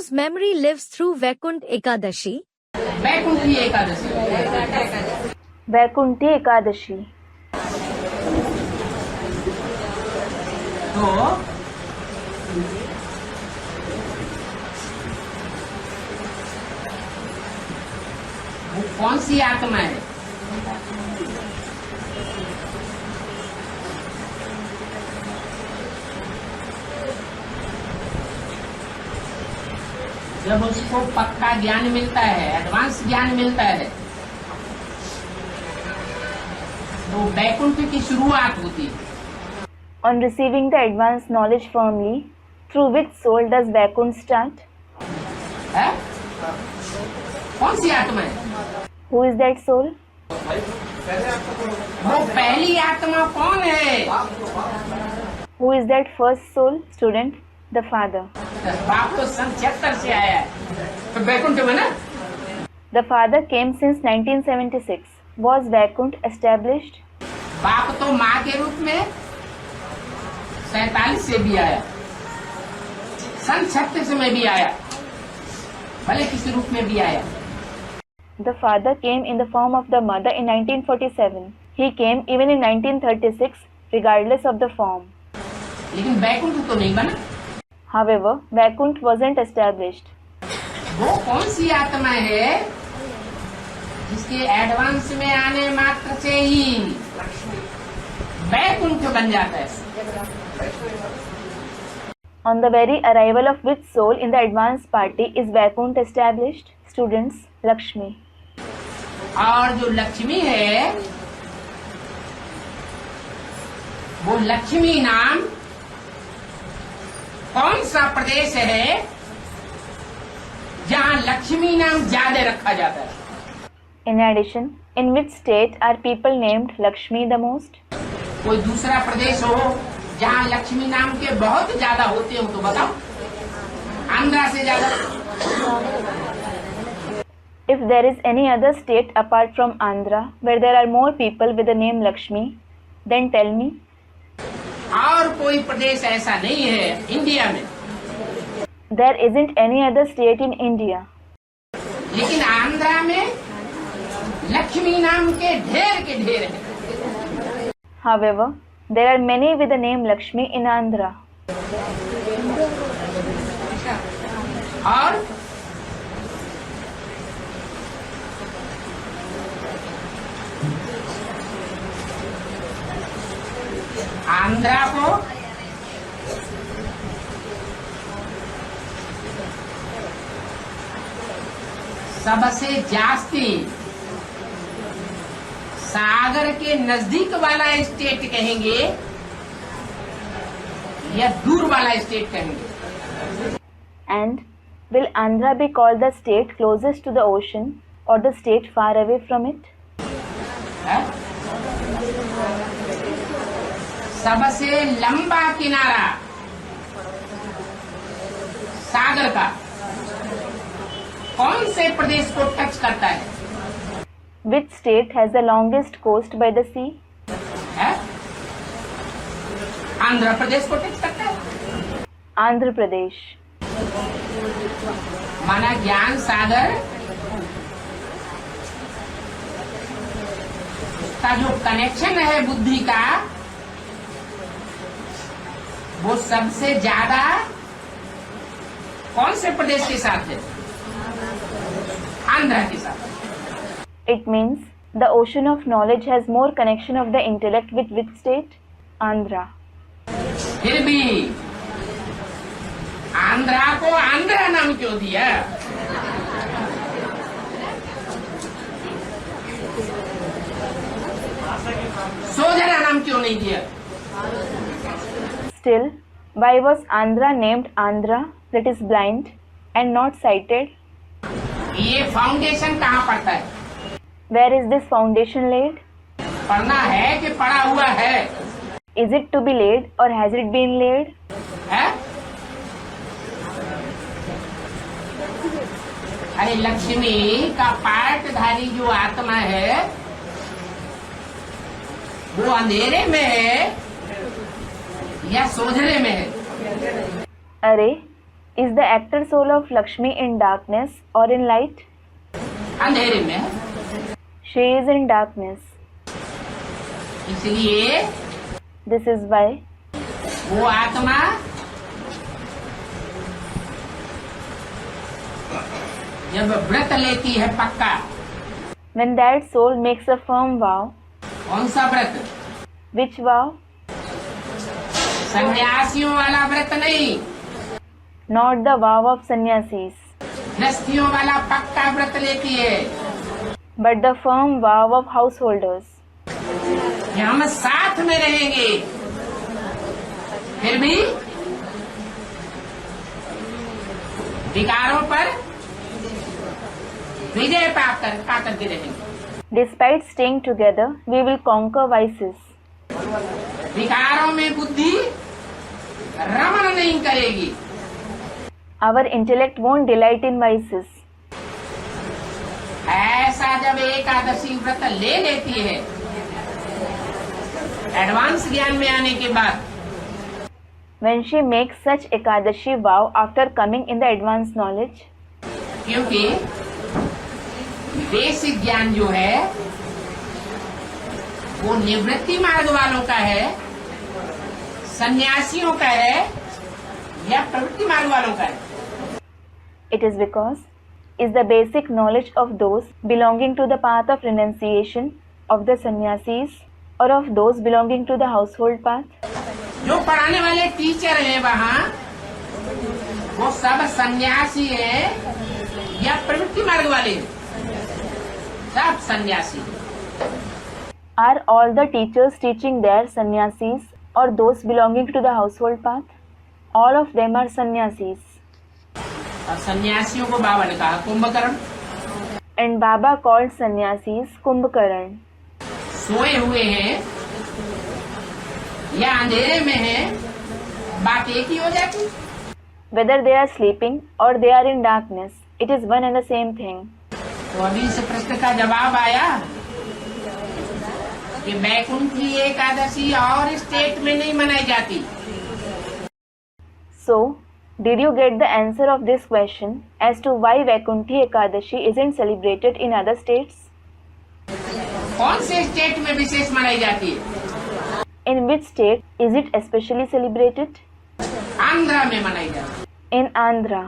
whose memory lives through Vaikunt Ekadashi? वैकुंठी Ekadashi. वैकुंठी Ekadashi. तो वो कौन सी आत्मा है? जब उसको पक्का ज्ञान मिलता है, एडवांस ज्ञान मिलता है, तो वैकुंठ की शुरुआत होती है। On receiving the advanced knowledge firmly, through which soul does Vaikunt start? है? कौन सी आत्मा है? Who is that soul? वो पहली आत्मा कौन है? Who is that first soul? Student, the father. बाप तो सन 76 से आया है, तो वैकुंठ में ना। The father came since 1976. Was Vaikunt established? बाप तो माँ के रूप में 47 से भी आया, सन 36 में भी आया, भले किसी रूप में भी आया। The father came in the form of the mother in 1947. He came even in 1936, regardless of the form. लेकिन वैकुंठ तो नहीं बना। However, Vaikunt wasn't established. वो कौन सी आत्मा है जिसके एडवांस में आने मात्र से ही वैकुंठ बन जाता है? On the very arrival of which soul in the advanced party is Vaikunt established? Students, Lakshmi. और जो लक्ष्मी है, वो लक्ष्मी नाम कौन सा प्रदेश है जहाँ लक्ष्मी नाम ज्यादा रखा जाता है? In addition, in which state are people named Lakshmi the most? कोई दूसरा प्रदेश हो जहाँ लक्ष्मी नाम के बहुत ज्यादा होते हो तो बताओ। आंध्रा से ज्यादा? If there is any other state apart from Andhra where there are more people with the name Lakshmi, then tell me. और कोई प्रदेश ऐसा नहीं है इंडिया में। There isn't any other state in India. लेकिन आंध्रा में लक्ष्मी नाम के ढेर हैं। However, there are many with the name Lakshmi in Andhra. और आंध्रा को सबसे जास्ती सागर के नजदीक वाला स्टेट कहेंगे या दूर वाला स्टेट कहेंगे? And will Andhra be called the state closest to the ocean or the state far away from it? है? सबसे लंबा किनारा सागर का कौन से प्रदेश को टच करता है? Which state has the longest coast by the sea? है? आंध्र प्रदेश को टच करता है। Andhra Pradesh. माना ज्ञान सागर का जो कनेक्शन है बुद्धि का, वो सबसे ज्यादा कौन से प्रदेश के साथ है? आंध्र के साथ। It means the ocean of knowledge has more connection of the intellect with which state? Andhra. फिर भी आंध्रा को आंध्रा नाम क्यों दिया? सोजरा नाम क्यों नहीं दिया? Still, why was Andhra named Andhra, that is blind, and not sighted? ये फाउंडेशन कहाँ पड़ता है? Where is this foundation laid? पढ़ना है कि पढ़ा हुआ है? Is it to be laid or has it been laid? है? अरे लक्ष्मी का पार्टधारी जो आत्मा है वो अंधेरे में है या सोझरे में है? अरे, Is the actor soul of Lakshmi in darkness or in light? अंधेरे में है, She is in darkness. इसलिए This is why वो आत्मा जब व्रत लेती है पक्का, when that soul makes a firm vow, कौन सा व्रत? which vow? सन्यासियों वाला व्रत नहीं, Not the vow of sannyasis, गृहस्थियों वाला पक्का व्रत लेती है but the firm vow of householders. कि हम साथ में रहेंगे, फिर भी विकारों पर विजय पा करके रहेंगे। Despite staying together, we will conquer vices. विकारों में बुद्धि रमण नहीं करेगी। Our intellect won't delight in vices. ऐसा जब एकादशी व्रत ले लेती है एडवांस ज्ञान में आने के बाद, When she makes such Ekadashi vow after coming in the advanced knowledge, क्योंकि बेसिक ज्ञान जो है वो निवृत्ति मार्ग वालों का है, सन्यासियों का है या प्रवृत्ति मार्ग वालों का है। it is because is the basic knowledge of those belonging to the path of renunciation of the sannyasis or of those belonging to the household path. जो पढ़ाने वाले टीचर हैं वहाँ वो सब सन्यासी हैं या प्रवृत्ति मार्ग वाले हैं? सब सन्यासी। Are all the teachers teaching there sannyasis or those belonging to the household path? All of them are sannyasis. और सन्यासियों को बाबा ने कहा Kumbhakarna. And Baba called sannyasis Kumbhakaran. सोए हुए हैं या अंधेरे में हैं, बात एक ही हो जाती। Whether they are sleeping or they are in darkness, it is one and the same thing. तो अभी इस प्रश्न का जवाब आया कि वैकुंठी एकादशी और स्टेट में नहीं मनाई जाती। So, did you get the answer of this question as to why Vaikunthi Ekadashi isn't celebrated in other states? कौन से स्टेट में विशेष मनाई जाती है? In which state is it especially celebrated? Andhra में मनाई जाती है। In Andhra.